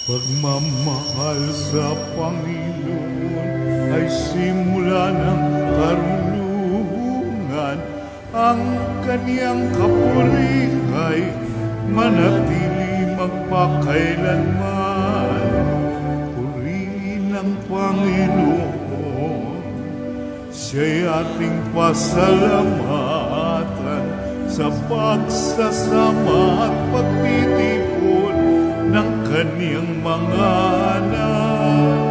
Pagmamahal sa Panginoon ay simula ng karunungan. Ang kaniyang kapurihay manatili magpakailanman. Purihin ang Panginoon, siya'y ating pasalamatan sa pagsasama at pagtitipon ng kaniyang mga anak.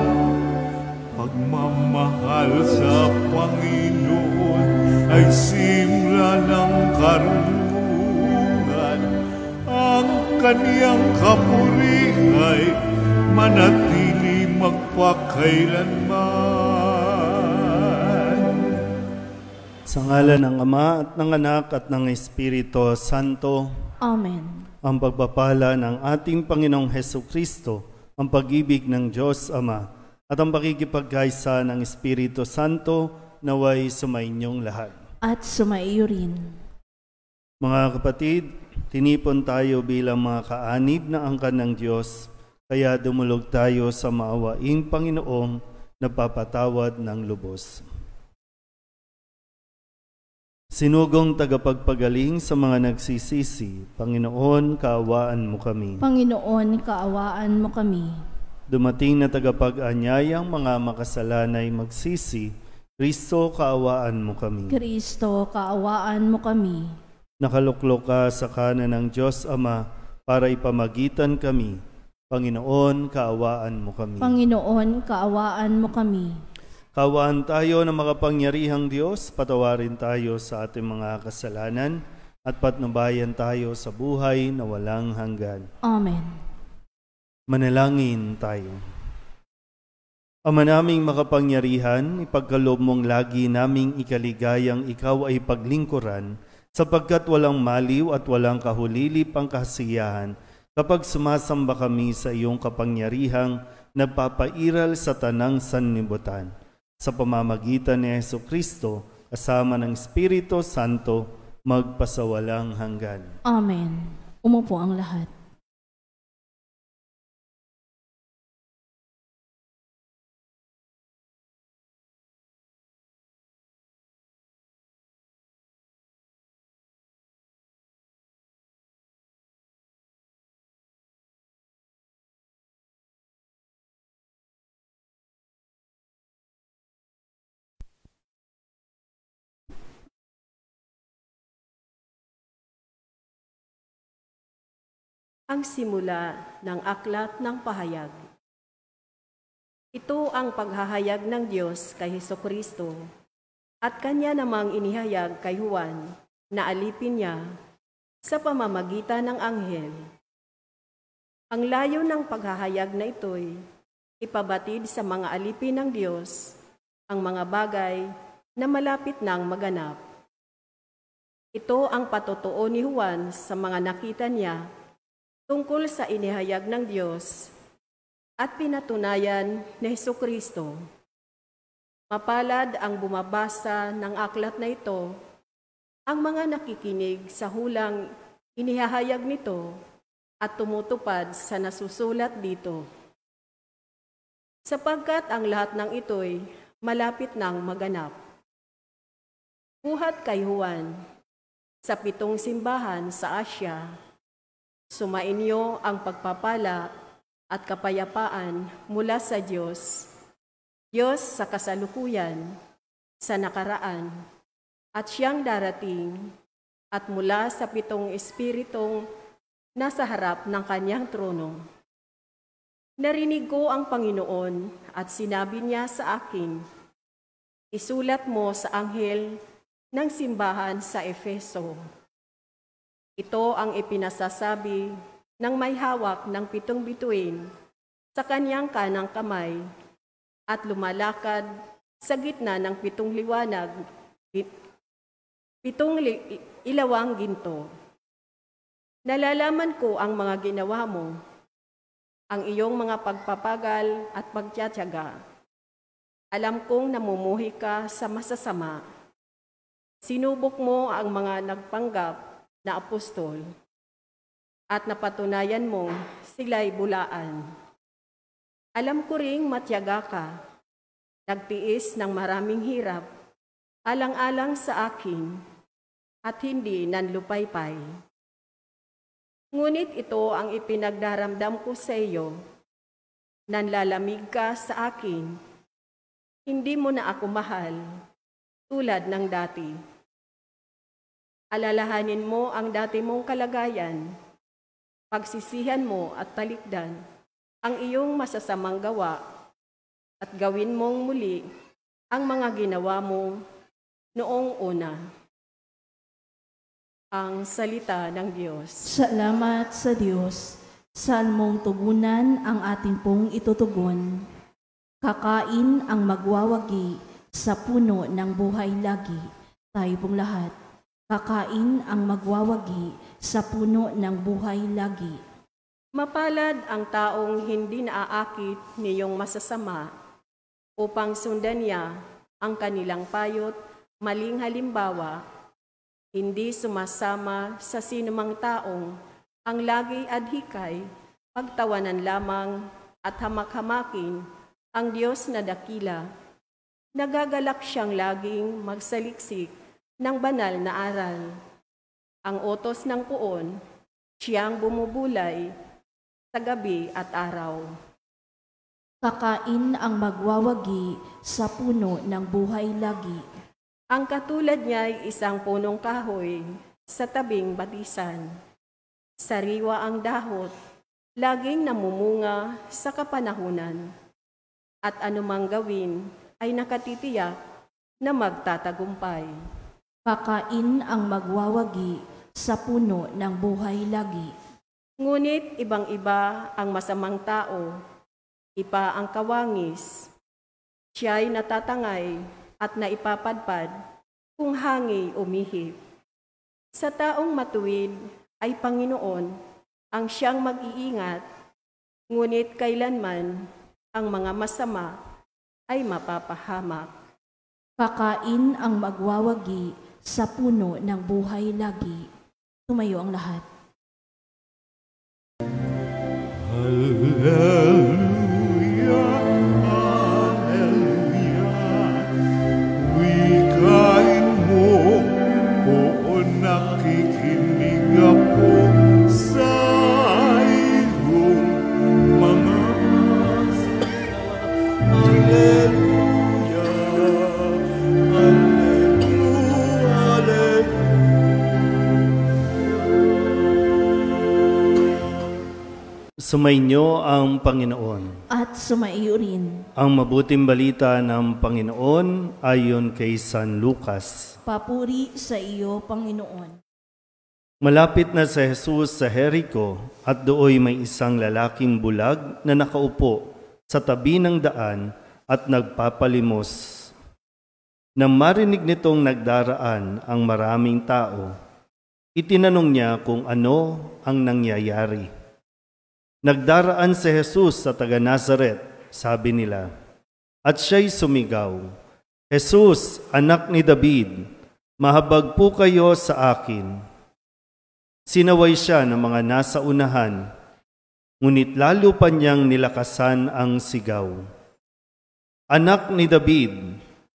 Pagmamahal sa Panginoon ay simula ng karunungan. Ang kaniyang kapurihay manatili magpakailanman. Sa ngalan ng Ama at ng Anak at ng Espiritu Santo. Amen. Ang pagpapala ng ating Panginoong Hesukristo, ang pag-ibig ng Diyos Ama, at ang pakikipagkaisa ng Espiritu Santo naway sumainyong lahat. At sumaiyo rin. Mga kapatid, tinipon tayo bilang mga kaanib na angkan ng Diyos, kaya dumulog tayo sa maawaing Panginoong napapatawad ng lubos. Sinugong tagapagpagaling sa mga nagsisisi, Panginoon, kaawaan mo kami. Panginoon, kaawaan mo kami. Dumating na tagapag-anyayang mga makasalanay magsisi, Kristo, kaawaan mo kami. Kristo, kaawaan mo kami. Nakaluklok ka sa kanan ng Diyos Ama para ipamagitan kami. Panginoon, kaawaan mo kami. Panginoon, kaawaan mo kami. Kaawaan tayo ng makapangyarihang Diyos, patawarin tayo sa ating mga kasalanan at patnubayan tayo sa buhay na walang hanggan. Amen. Manalangin tayo. Ama naming makapangyarihan, ipagkaloob mong lagi naming ikaligayang ikaw ay paglingkuran, sapagkat walang maliw at walang kahulilip ang kasiyahan kapag sumasamba kami sa iyong kapangyarihang nagpapairal sa tanang sanlibutan. Sa pamamagitan ni Hesukristo, kasama ng Espiritu Santo, magpasawalang hanggan. Amen. Umupo ang lahat. Ang simula ng aklat ng pahayag. Ito ang paghahayag ng Diyos kay Hesukristo at kanya namang inihayag kay Juan na alipin niya sa pamamagitan ng anghel. Ang layo ng paghahayag na ito'y ipabatid sa mga alipin ng Diyos ang mga bagay na malapit nang maganap. Ito ang patotoo ni Juan sa mga nakita niya tungkol sa inihayag ng Diyos at pinatunayan ni Hesukristo. Mapalad ang bumabasa ng aklat na ito, ang mga nakikinig sa hulang inihahayag nito at tumutupad sa nasusulat dito. Sapagkat ang lahat ng ito'y malapit nang maganap. Buhat kay Juan, sa 7 simbahan sa Asya, sumainyo ang pagpapala at kapayapaan mula sa Diyos, Diyos sa kasalukuyan, sa nakaraan, at siyang darating, at mula sa 7 espiritong nasa harap ng kanyang trono. Narinig ko ang Panginoon at sinabi niya sa akin, isulat mo sa anghel ng simbahan sa Efeso. Ito ang ipinasasabi ng may hawak ng 7 bituin sa kanyang kanang kamay at lumalakad sa gitna ng 7 liwanag, 7 ilawang ginto. Nalalaman ko ang mga ginawa mo, ang iyong mga pagpapagal at pagtiyatiyaga. Alam kong namumuhi ka sa masasama. Sinubok mo ang mga nagpanggap na apostol, at napatunayan mo sila'y bulaan. Alam ko ring matyaga ka, nagtiis ng maraming hirap, alang-alang sa akin, at hindi nanlupaypay. Ngunit ito ang ipinagdaramdam ko sa iyo, nanlalamig ka sa akin, hindi mo na ako mahal, tulad ng dati. Alalahanin mo ang dati mong kalagayan, pagsisihan mo at talikdan ang iyong masasamang gawa at gawin mong muli ang mga ginawa mo noong una. Ang salita ng Diyos. Salamat sa Diyos. Saan mong tugunan ang atin pong itutugon. Kakain ang magwawagi sa puno ng buhay lagi. Tayo pong lahat. Kakain ang magwawagi sa puno ng buhay lagi. Mapalad ang taong hindi naaakit niyong masasama upang sundan niya ang kanilang payot, maling halimbawa, hindi sumasama sa sinumang taong ang lagi adhikay, pagtawanan lamang at hamak-hamakin ang Diyos na dakila. Nagagalak siyang laging magsaliksik ng banal na aral. Ang utos ng puon, siyang bumubulay sa gabi at araw. Kakain ang magwawagi sa puno ng buhay lagi. Ang katulad niya ay isang punong kahoy sa tabing batisan. Sariwa ang dahot, laging namumunga sa kapanahunan. At anumang gawin ay nakatitiyak na magtatagumpay. Kakain ang magwawagi sa puno ng buhay lagi. Ngunit ibang-iba ang masamang tao, ipa ang kawangis. Siya'y natatangay at naipapadpad kung hangi umihip. Sa taong matuwid ay Panginoon ang siyang mag-iingat, ngunit kailanman ang mga masama ay mapapahamak. Kakain ang magwawagi sa puno ng buhay lagi. Tumayo ang lahat. Hallelujah, hallelujah. Wikain mo, poon nakikinig ako sa iyong mga salita. Hallelujah, hallelujah, hallelujah. Sumainyo ang Panginoon. At sumaiyo rin. Ang mabuting balita ng Panginoon ayon kay San Lucas. Papuri sa iyo, Panginoon. Malapit na si Jesus sa Jericho at dooy may isang lalaking bulag na nakaupo sa tabi ng daan at nagpapalimos. Nang marinig nitong nagdaraan ang maraming tao, itinanong niya kung ano ang nangyayari. Nagdaraan si Jesus sa taga-Nazaret, sabi nila, at siya'y sumigaw, Jesus, anak ni David, mahabag po kayo sa akin. Sinaway siya ng mga nasa unahan, ngunit lalo pa niyang nilakasan ang sigaw. Anak ni David,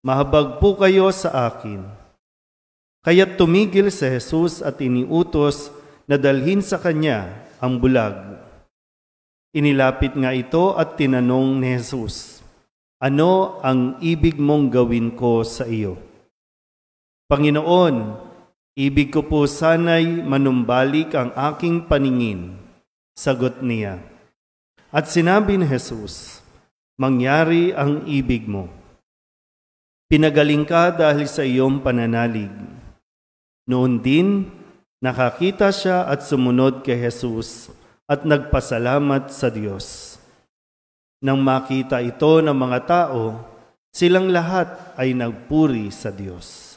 mahabag po kayo sa akin. Kaya't tumigil si Jesus at iniutos na dalhin sa kanya ang bulag. Inilapit nga ito at tinanong ni Jesus, ano ang ibig mong gawin ko sa iyo? Panginoon, ibig ko po sana'y manumbalik ang aking paningin. Sagot niya. At sinabi ni Jesus, mangyari ang ibig mo. Pinagaling ka dahil sa iyong pananalig. Noon din, nakakita siya at sumunod kay Jesus at nagpasalamat sa Diyos. Nang makita ito ng mga tao, silang lahat ay nagpuri sa Diyos.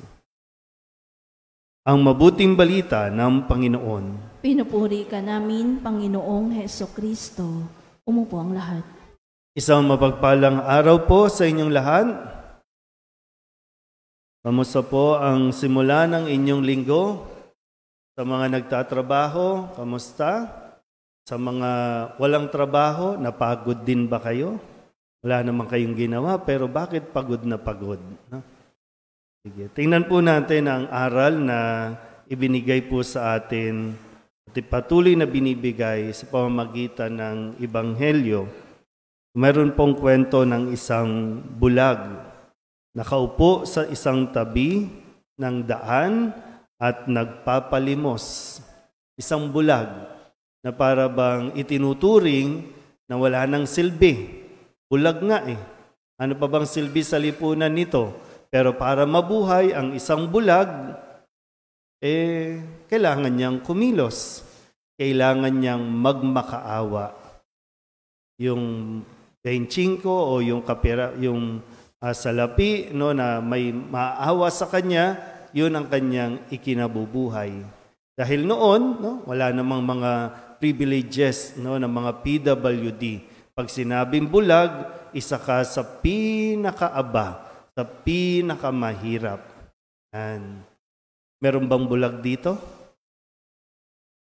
Ang mabuting balita ng Panginoon. Pinupuri ka namin, Panginoong Hesukristo. Umupo ang lahat. Isang mapagpalang araw po sa inyong lahat. Kamusta po ang simula ng inyong linggo? Sa mga nagtatrabaho, kamusta? Sa mga walang trabaho, napagod din ba kayo? Wala naman kayong ginawa, pero bakit pagod na pagod? No? Sige, tingnan po natin ang aral na ibinigay po sa atin at patuloy na binibigay sa pamamagitan ng Ebanghelyo. Mayroon pong kwento ng isang bulag. Nakaupo sa isang tabi ng daan at nagpapalimos. Isang bulag na para bang itinuturing na wala nang silbi. Bulag nga eh. Ano pa bang silbi sa lipunan nito? Pero para mabuhay ang isang bulag, kailangan niyang kumilos. Kailangan niyang magmakaawa. Yung benchingko o yung salapi no, na may maawa sa kanya, yun ang kanyang ikinabubuhay. Dahil noon, no, wala namang mga privileges no, ng mga PWD. Pag sinabing bulag, isa ka sa pinakaaba, sa pinakamahirap. Meron bang bulag dito?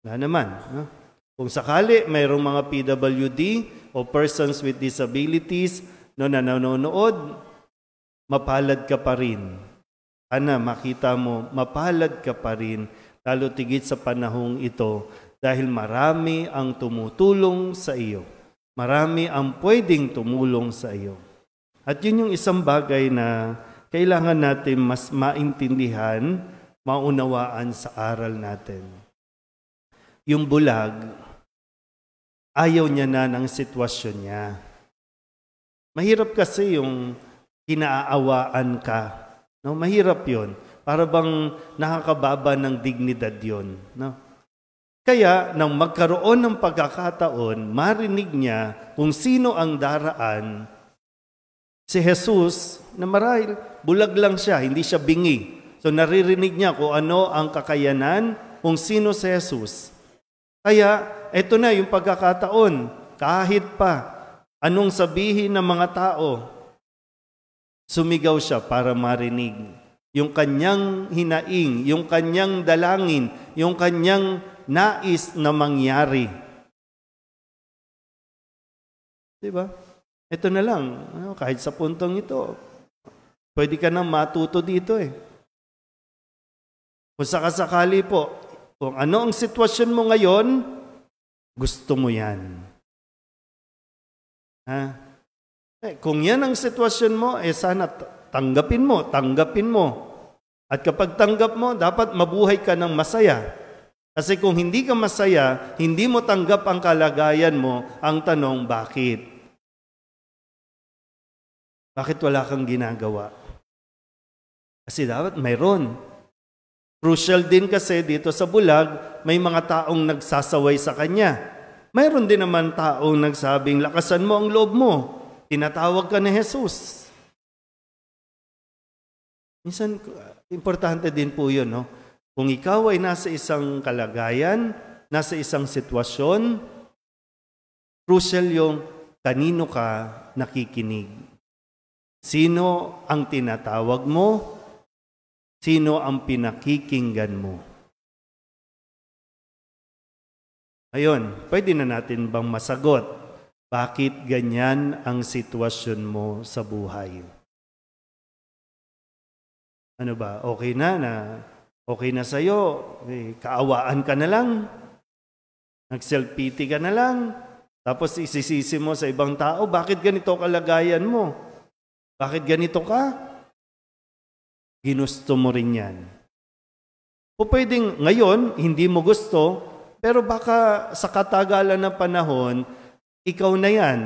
Wala naman. No? Kung sakali, mayroong mga PWD o persons with disabilities no, na nanonood, mapalad ka pa rin. Makita mo, mapalad ka pa rin, lalo tigit sa panahong ito, dahil marami ang tumutulong sa iyo. Marami ang pwedeng tumulong sa iyo. At yun yung isang bagay na kailangan natin mas maintindihan, maunawaan sa aral natin. Yung bulag, ayaw niya na ng sitwasyon niya. Mahirap kasi yung kinaawaan ka. No? Mahirap yun. Para bang nakakababa ng dignidad yun. No? Kaya, nang magkaroon ng pagkakataon, marinig niya kung sino ang daraan, si Jesus, na marahil, bulag lang siya, hindi siya bingi. So, naririnig niya kung ano ang kakayanan, kung sino si Jesus. Kaya, eto na yung pagkakataon, kahit pa, anong sabihin ng mga tao, sumigaw siya para marinig. Yung kanyang hinaing, yung kanyang dalangin, yung kanyang nais na mangyari. Diba? Ito na lang, kahit sa puntong ito, pwede ka nang matuto dito eh. Kung sakasakali po, kung ano ang sitwasyon mo ngayon, gusto mo yan. Kung yan ang sitwasyon mo, sana tanggapin mo. At kapag tanggap mo, dapat mabuhay ka ng masaya. Kasi kung hindi ka masaya, hindi mo tanggap ang kalagayan mo, ang tanong, bakit? Bakit wala kang ginagawa? Kasi dapat mayroon. Crucial din kasi dito sa bulag, may mga taong nagsasaway sa kanya. Mayroon din naman taong nagsabing, lakasan mo ang loob mo. Tinatawag ka ni Jesus. Minsan, importante din po yun, no? Kung ikaw ay nasa isang kalagayan, nasa isang sitwasyon, crucial yung kanino ka nakikinig. Sino ang tinatawag mo? Sino ang pinakikinggan mo? Ayun, pwede na natin bang masagot? Bakit ganyan ang sitwasyon mo sa buhay? Ano ba? Okay na sa'yo, kaawaan ka na lang, nag-self-pity ka na lang, tapos isisisi mo sa ibang tao, bakit ganito kalagayan mo? Bakit ganito ka? Ginusto mo rin yan. O pwedeng ngayon, hindi mo gusto, pero baka sa katagalan ng panahon, ikaw na yan,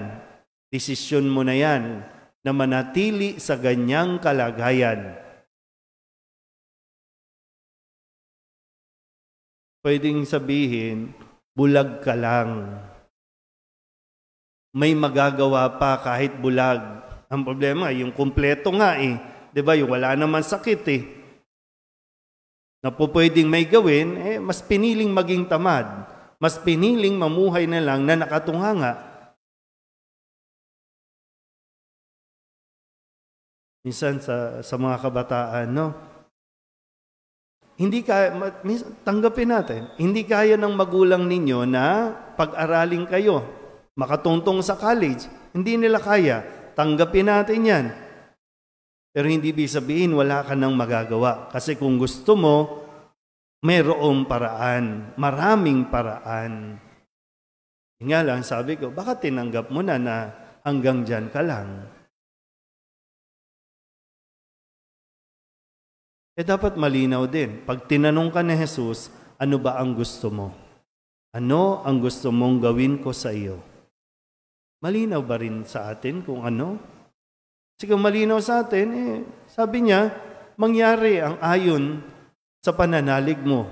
desisyon mo na yan, na manatili sa ganyang kalagayan. Pwedeng sabihin, bulag ka lang. May magagawa pa kahit bulag. Ang problema, yung kumpleto nga eh. Diba? Yung wala naman sakit eh. Na po pwedeng may gawin, mas piniling maging tamad. Mas piniling mamuhay na lang na nakatunganga. Minsan sa mga kabataan, no? Hindi kaya, tanggapin natin, hindi kaya ng magulang ninyo na pag-aralin kayo, makatungtong sa college. Hindi nila kaya. Tanggapin natin yan. Pero hindi ibig sabihin wala ka nang magagawa. Kasi kung gusto mo, mayroong paraan. Maraming paraan. Nga lang, sabi ko, baka tinanggap mo na hanggang dyan ka lang. Dapat malinaw din. Pag tinanong ka ni Jesus, ano ba ang gusto mo? Ano ang gusto mong gawin ko sa iyo? Malinaw ba rin sa atin kung ano? Kasi kung malinaw sa atin, sabi niya, mangyari ang ayon sa pananalig mo.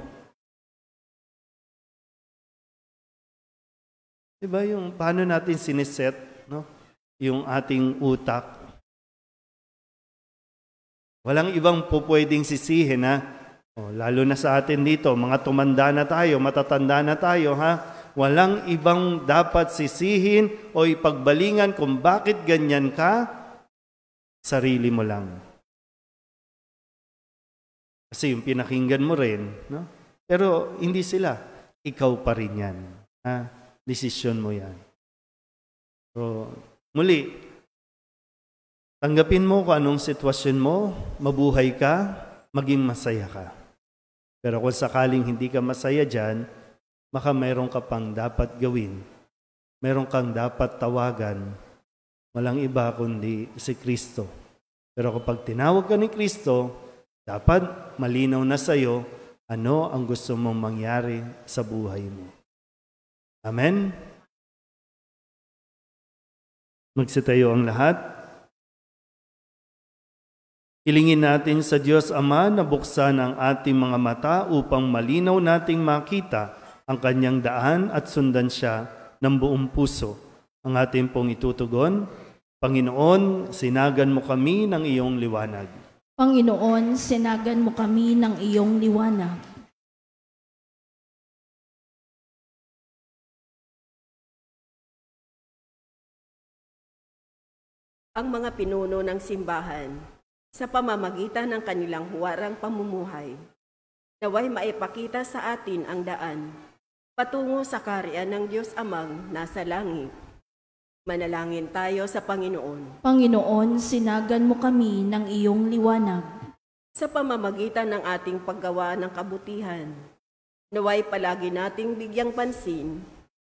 Diba yung paano natin siniset, no? Yung ating utak. Walang ibang pwedeng sisihin, ha? Lalo na sa atin dito, mga tumanda na tayo, matatanda na tayo, ha? Walang ibang dapat sisihin o ipagbalingan kung bakit ganyan ka, sarili mo lang. Kasi yung pinakinggan mo rin, no? Pero hindi sila, ikaw pa rin yan. Ha? Desisyon mo yan. So, muli, tanggapin mo kung anong sitwasyon mo, mabuhay ka, maging masaya ka. Pero kung sakaling hindi ka masaya dyan, baka mayroon ka pang dapat gawin. Mayroon kang dapat tawagan. Walang iba kundi si Kristo. Pero kapag tinawag ka ni Kristo, dapat malinaw na sa iyo ano ang gusto mong mangyari sa buhay mo. Amen? Magsitayo ang lahat. Hilingin natin sa Diyos Ama na buksan ang ating mga mata upang malinaw nating makita ang kanyang daan at sundan siya ng buong puso. Ang ating pong itutugon, Panginoon, sinagan mo kami ng iyong liwanag. Panginoon, sinagan mo kami ng iyong liwanag. Ang mga pinuno ng simbahan, sa pamamagitan ng kanilang huwarang pamumuhay, naway maipakita sa atin ang daan patungo sa kaharian ng Diyos Amang nasa langit. Manalangin tayo sa Panginoon. Panginoon, sinagan mo kami ng iyong liwanag. Sa pamamagitan ng ating paggawa ng kabutihan, naway palagi nating bigyang pansin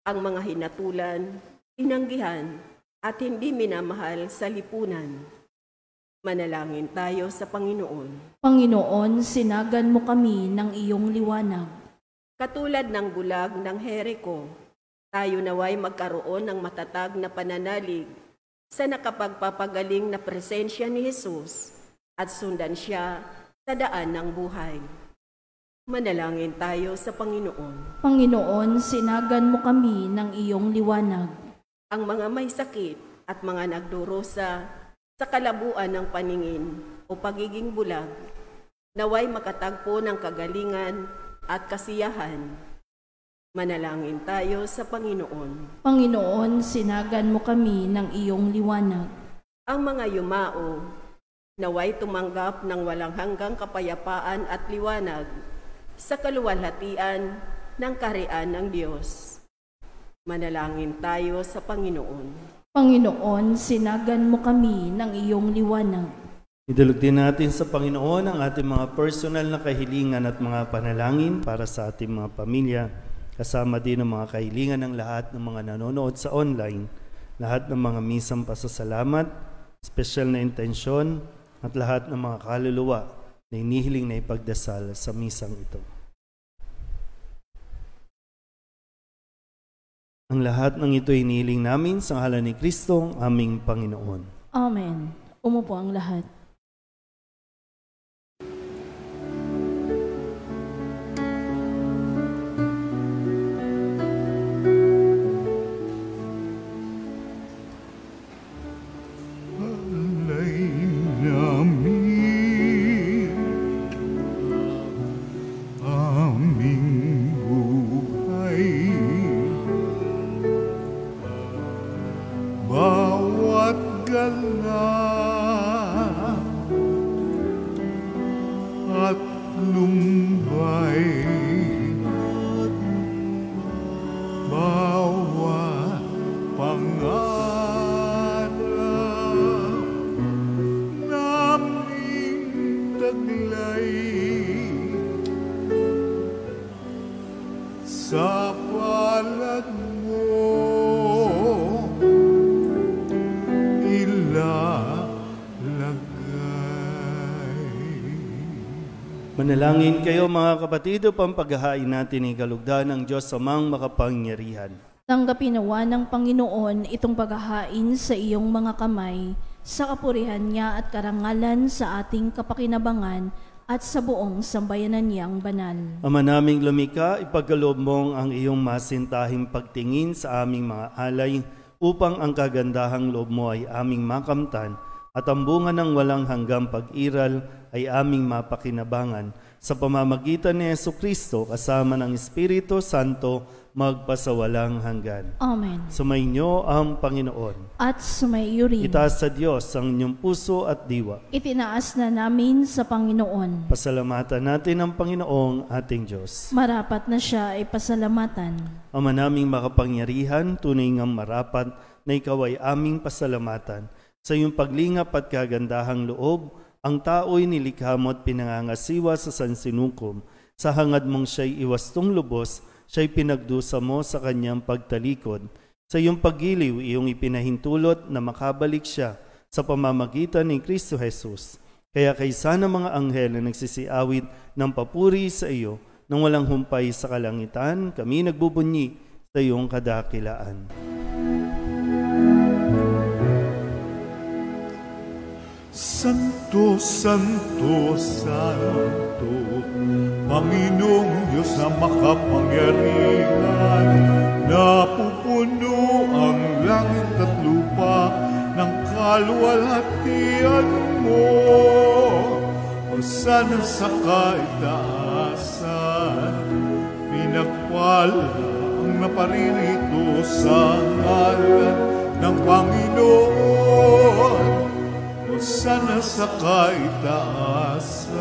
ang mga hinatulan, tinanggihan, at hindi minamahal sa lipunan. Manalangin tayo sa Panginoon. Panginoon, sinagan mo kami ng iyong liwanag. Katulad ng bulag ng Jericho, tayo naway magkaroon ng matatag na pananalig sa nakapagpapagaling na presensya ni Jesus at sundan siya sa daan ng buhay. Manalangin tayo sa Panginoon. Panginoon, sinagan mo kami ng iyong liwanag. Ang mga may sakit at mga nagdurusa sa kalabuan ng paningin o pagiging bulag, naway makatagpo ng kagalingan at kasiyahan. Manalangin tayo sa Panginoon. Panginoon, sinagan mo kami ng iyong liwanag. Ang mga yumao, naway tumanggap ng walang hanggang kapayapaan at liwanag sa kaluwalhatian ng kaharian ng Diyos. Manalangin tayo sa Panginoon. Panginoon, sinagan mo kami ng iyong liwanag. Idulog din natin sa Panginoon ang ating mga personal na kahilingan at mga panalangin para sa ating mga pamilya, kasama din ang mga kahilingan ng lahat ng mga nanonood sa online, lahat ng mga misang pasasalamat, special na intensyon, at lahat ng mga kaluluwa na inihiling na ipagdasal sa misang ito. Ang lahat ng ito inihiling namin sa ngalan ni Kristo, aming Panginoon. Amen. Umupo ang lahat. Bawat pangarap taglay sa palad mo Manalangin kayo mga kapatid upang paghahain natin ang kalugdan ng Diyos amang makapangyarihan. Tanggapin nawa ng Panginoon itong paghahain sa iyong mga kamay, sa kapurihan niya at karangalan sa ating kapakinabangan at sa buong sambayanan niyang banal. Ama naming lumika, ipagkaloob mong ang iyong masintahing pagtingin sa aming mga alay upang ang kagandahang loob mo ay aming makamtan at ang bunga ng walang hanggang pag-iral ay aming mapakinabangan sa pamamagitan ni Jesucristo kasama ng Espiritu Santo magpasawalang hanggan. Amen. Sumainyo ang Panginoon. At sumaiyo rin. Itaas sa Diyos ang inyong puso at diwa. Itinaas na namin sa Panginoon. Pasalamatan natin ang Panginoong ating Diyos. Marapat na siya ay pasalamatan. Ama naming makapangyarihan, tunay ngang marapat na ikaw ay aming pasalamatan. Sa iyong paglingap at kagandahang loob, ang tao'y nilikha mo at pinangangasiwa sa sansinukom. Sa hangad mong siya'y iwastong lubos, siya'y pinagdusa mo sa kanyang pagtalikod. Sa iyong paggiliw, iyong ipinahintulot na makabalik siya sa pamamagitan ni Kristo Jesus. Kaya kaysa ng mga anghel na nagsisiawit ng papuri sa iyo, nang walang humpay sa kalangitan, kami nagbubunyi sa iyong kadakilaan. Santo, Santo, Santo, Panginoong Diyos na makapangyarihan, napupuno ang langit at lupa ng kaluwalhatian mo. Hosana sa kaitaasan, pinagpala ang naparirito sa ngalan ng Panginoon. Hosana sa kaitaasan.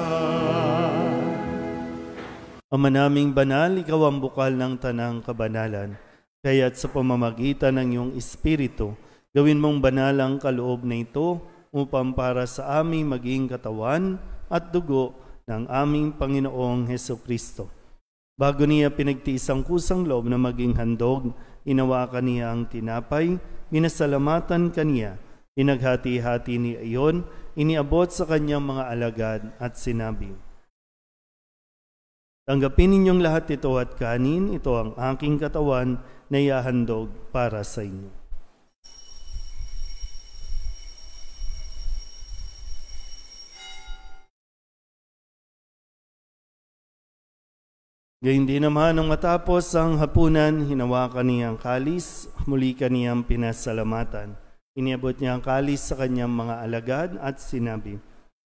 Ama naming banal, ikaw ang bukal ng tanang kabanalan. Kaya't sa pamamagitan ng iyong Espiritu, gawin mong banal ang kaloob na ito upang para sa aming maging katawan at dugo ng aming Panginoong Hesukristo. Bago niya pinagtiis ang kusang loob na maging handog, inawakan niya ang tinapay, minasalamatan kaniya, inaghati-hati ni iyon, iniabot sa kanyang mga alagad at sinabi, tanggapin ninyong lahat ito at kanin, ito ang aking katawan na ihahandog para sa inyo. Gayun din naman nung matapos ang hapunan, hinawakan niya ang kalis, muli kaniyang pinasalamatan. Iniabot niya ang kalis sa kanyang mga alagad at sinabi,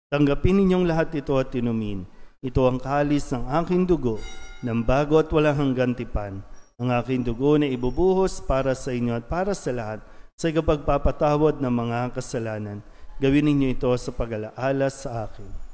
tanggapin ninyong lahat ito at inumin. Ito ang kalis ng aking dugo, ng bago at walang hanggang tipan. Ang aking dugo na ibubuhos para sa inyo at para sa lahat sa ikapagpapatawad ng mga kasalanan. Gawin ninyo ito sa pag-alaala sa akin.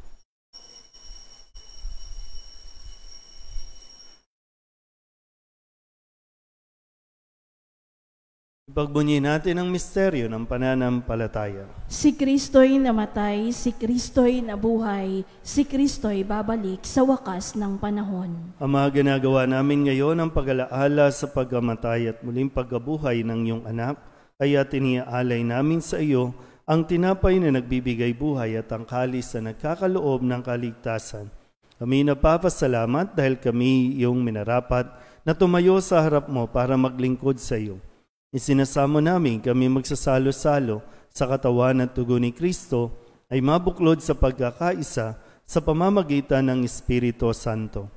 Ipagbunyi natin ang misteryo ng pananampalataya. Si Kristo'y namatay, si Kristo'y nabuhay, si Kristo'y babalik sa wakas ng panahon. Ama, ginagawa namin ngayon ang pag-alaala sa pagkamatay at muling pagkabuhay ng iyong anak, kaya tiniaalay namin sa iyo ang tinapay na nagbibigay buhay at ang kalis na nagkakaloob ng kaligtasan. Kami napapasalamat dahil kami iyong minarapat na tumayo sa harap mo para maglingkod sa iyo. Isinasamo namin kami magsasalo-salo sa katawan at dugo ni Kristo ay mabuklod sa pagkakaisa sa pamamagitan ng Espiritu Santo.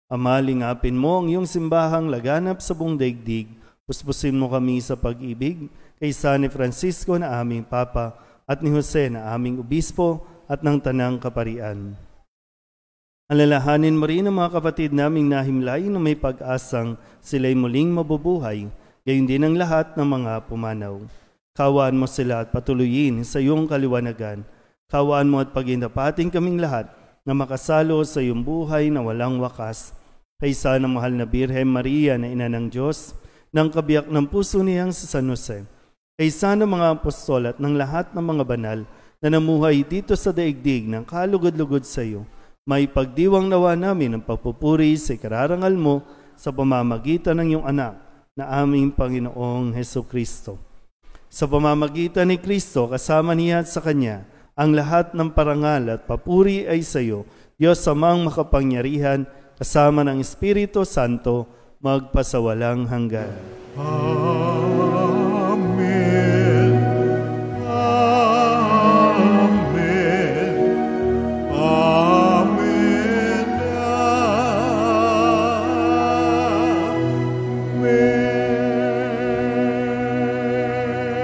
Ama, lingapin mo ang iyong simbahang laganap sa buong daigdig. Puspusin mo kami sa pag-ibig kay San Francisco na aming Papa at ni Jose na aming Obispo at ng Tanang Kaparian. Alalahanin mo rin ang mga kapatid naming nahimlay na may pag-asang sila'y muling mabubuhay. Gayon din ang lahat ng mga pumanaw. Kawaan mo sila at patuloyin sa iyong kaliwanagan. Kawaan mo at paghindapating kaming lahat na makasalo sa iyong buhay na walang wakas. Kaysa ng mahal na Birhen Maria na ina ng Diyos, ng kabiyak ng puso niyang sa San Jose. Kaysa ng mga apostol at ng lahat ng mga banal, na namuhay dito sa daigdig ng kalugod-lugod sa iyo, may pagdiwang nawa namin ang pagpupuri sa ikararangal mo sa pamamagitan ng iyong anak na aming Panginoong Hesukristo. Sa pamamagitan ni Kristo, kasama niya at sa Kanya, ang lahat ng parangal at papuri ay sa iyo, Diyos Amang makapangyarihan, kasama ng Espiritu Santo, magpasawalang hanggan. Amen. Amen. Amen.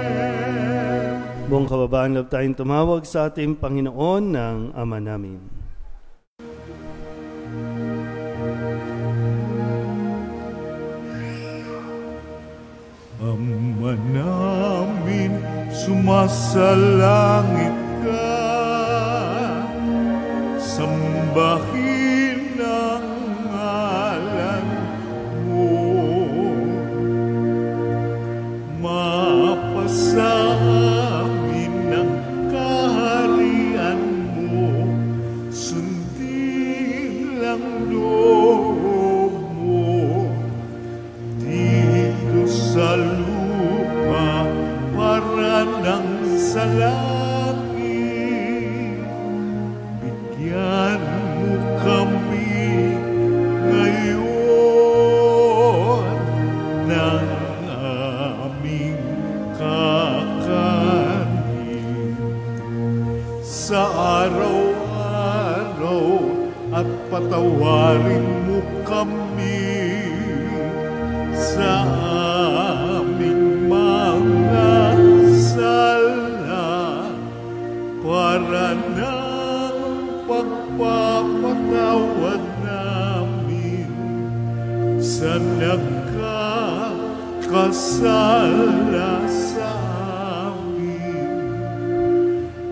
Amen. Buong kababaan, loob tayong tumawag sa ating Panginoon ng Ama namin. Ama namin, sumasalangit ka, sambahin ang ngalan mo. Mapasa amin ang kaharian mo, sundin lang loob mo. Dito sa lupa para ng sa langit, bigyan mo kami ngayon ng aming kakanin. Sa araw-araw at patawarin mo kami sa aming mga sala para ng pagpapatawad namin sa nagkakasala sa amin.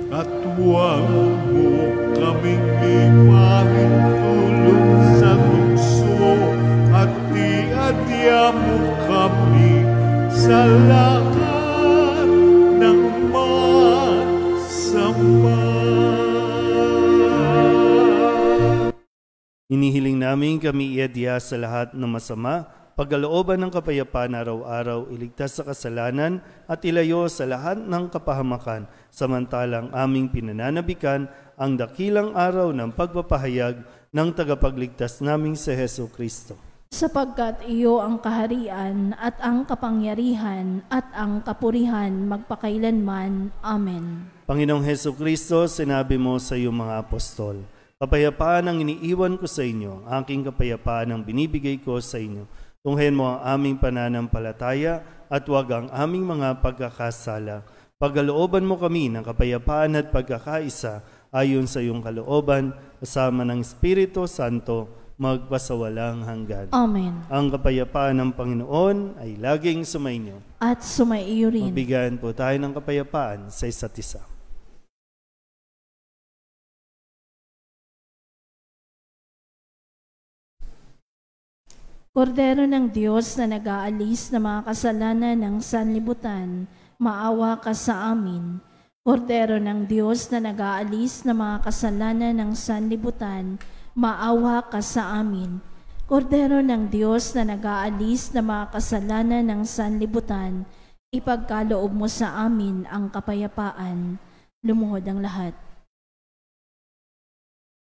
At huwag mo kaming ipahintulog sa tukso at iadya mo kami sa lahat ng masama. Hinihiling namin kami iadya sa lahat ng masama, pagkalooban ng kapayapaan araw-araw, iligtas sa kasalanan at ilayo sa lahat ng kapahamakan, samantalang aming pinananabikan ang dakilang araw ng pagpapahayag ng tagapagligtas naming si Hesukristo. Sapagkat iyo ang kaharian at ang kapangyarihan at ang kapurihan magpakailanman. Amen. Panginoong Hesukristo, sinabi mo sa iyong mga apostol, kapayapaan ang iniiwan ko sa inyo, aking kapayapaan ang binibigay ko sa inyo. Tunghayan mo ang aming pananampalataya at huwag ang aming mga pagkakasala. Pagkalooban mo kami ng kapayapaan at pagkakaisa ayon sa iyong kalooban, kasama ng Espiritu Santo, magpasawalang hanggan. Amen. Ang kapayapaan ng Panginoon ay laging sumainyo. At sumaiyo rin. Magbigyan po tayo ng kapayapaan sa isa't isa. Kordero ng Diyos na nag-aalis ng mga kasalanan ng sanlibutan, maawa ka sa amin. Kordero ng Diyos na nag-aalis ng mga kasalanan ng sanlibutan, maawa ka sa amin. Kordero ng Diyos na nag-aalis ng mga kasalanan ng sanlibutan, ipagkaloob mo sa amin ang kapayapaan. Lumuhod ang lahat.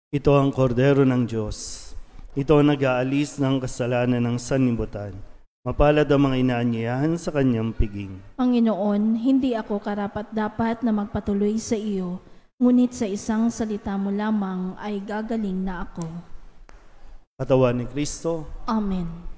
Ito ang kordero ng Diyos. Ito ang nag-aalis ng kasalanan ng sanlibutan. Mapalad ang mga inaanyayahan sa kanyang piging. Panginoon, hindi ako karapat-dapat na magpatuloy sa iyo, ngunit sa isang salita mo lamang ay gagaling na ako. Katawan ni Kristo. Amen.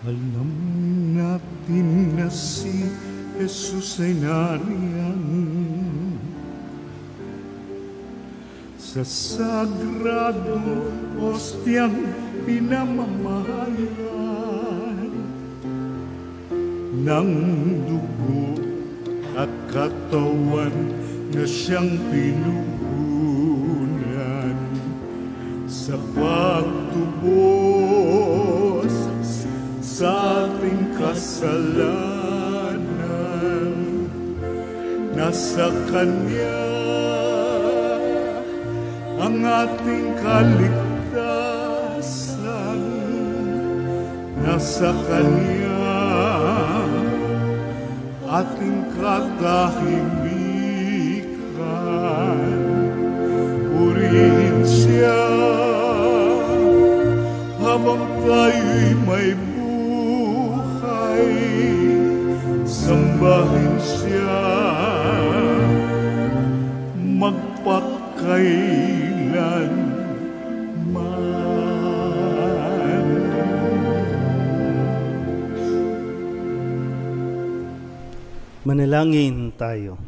Alam natin na si Jesus ay nariyan sa sagrado ostyang pinamamahalan ng dugo at katawan na siyang pinuhunan sa pagtubos sa ating kasalanan. Nasa Kanya ang ating kaligtasan, nasa Kanya ating katahimikan. Purihin siya habang tayo'y may buhay, sambahin siya magpakailanman. Manalangin tayo.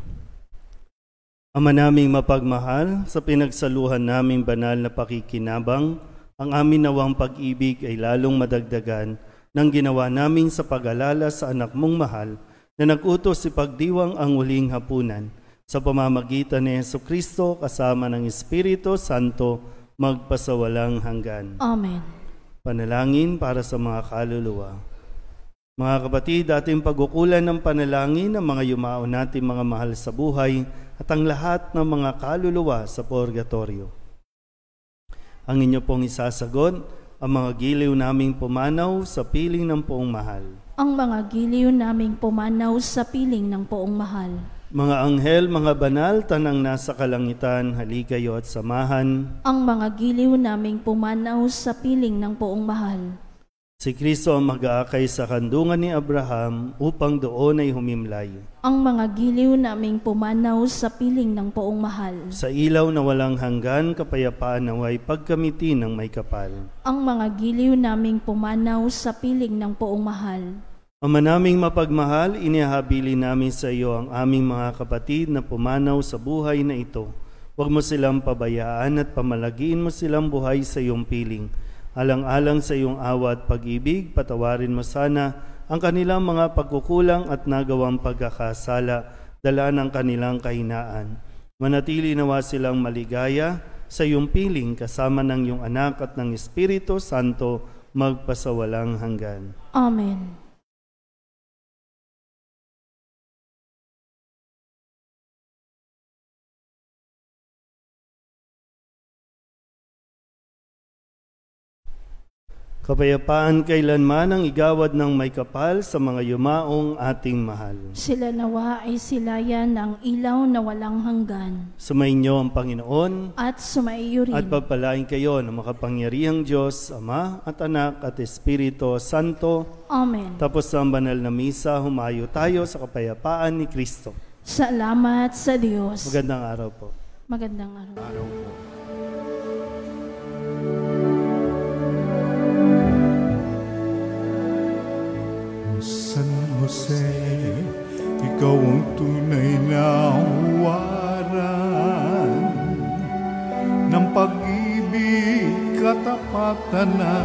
Ama naming mapagmahal, sa pinagsaluhan naming banal na pakikinabang, ang amin nawang pag-ibig ay lalong madagdagan ng ginawa namin sa pag-alala sa anak mong mahal na nag-utos si pagdiwang ang huling hapunan sa pamamagitan ni Jesucristo kasama ng Espiritu Santo magpasawalang hanggan. Amen. Panalangin para sa mga kaluluwa. Mga kapatid, ating pag-ukulan ng panalangin ng mga yumao natin mga mahal sa buhay at ang lahat ng mga kaluluwa sa purgatorio. Ang inyo pong isasagot, ang mga giliw naming pumanaw sa piling ng poong mahal. Ang mga giliw naming pumanaw sa piling ng poong mahal. Mga anghel, mga banal, tanang nasa kalangitan, halikayo at samahan. Ang mga giliw naming pumanaw sa piling ng poong mahal. Si Kristo ang mag-aakay sa kandungan ni Abraham upang doon ay humimlay. Ang mga giliw naming pumanaw sa piling ng poong mahal. Sa ilaw na walang hanggan, kapayapaan naway pagkamitin ng may kapal. Ang mga giliw naming pumanaw sa piling ng poong mahal. Ama naming mapagmahal, inihabili namin sa iyo ang aming mga kapatid na pumanaw sa buhay na ito. Huwag mo silang pabayaan at pamalagiin mo silang buhay sa iyong piling. Alang-alang sa iyong awa at pag-ibig, patawarin mo sana ang kanilang mga pagkukulang at nagawang pagkakasala, dala ng kanilang kahinaan. Manatili nawa silang maligaya sa iyong piling kasama ng iyong anak at ng Espiritu Santo magpasawalang hanggan. Amen. Kapayapaan kailanman ang igawad ng may kapal sa mga yumaong ating mahal. Sila nawa ay silayan ng ilaw na walang hanggan. Sumainyo ang Panginoon At sumaiyo rin. at pagpalain kayo ng makapangyarihang Diyos, Ama at Anak at Espiritu Santo. Amen. Tapos ang banal na misa, humayo tayo sa kapayapaan ni Kristo. Salamat sa Diyos. Magandang araw po. Magandang araw. San Jose, ikaw ang tunay na huwaran ng pag-ibig, katapatan na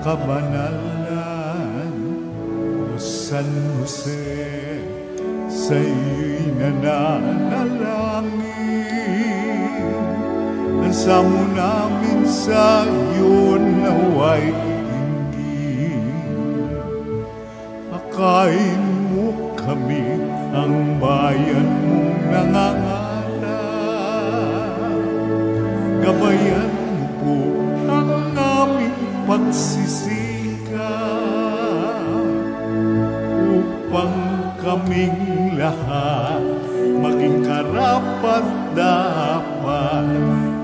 kabanalan. O San Jose, sa iyo'y nananalangin, ang samo namin sa iyo naway kain mo kami, ang bayan mong nangangarap. Gabayan mo po ang aming pagsisikap upang kaming lahat maging karapat-dapat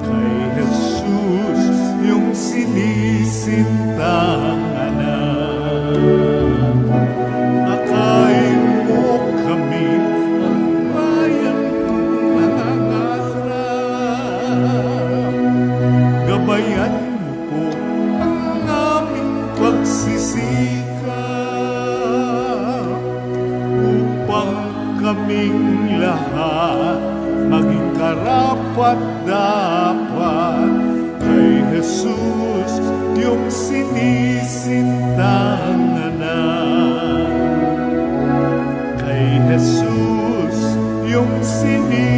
kay Jesus, yung sinisintang anak. Akain mo kami, ang bayan mong nangangarap. Gabayan mo po ang aming pagsisikap dapat kay Jesus yung sinisintang anak. Kay Jesus yung sinisintang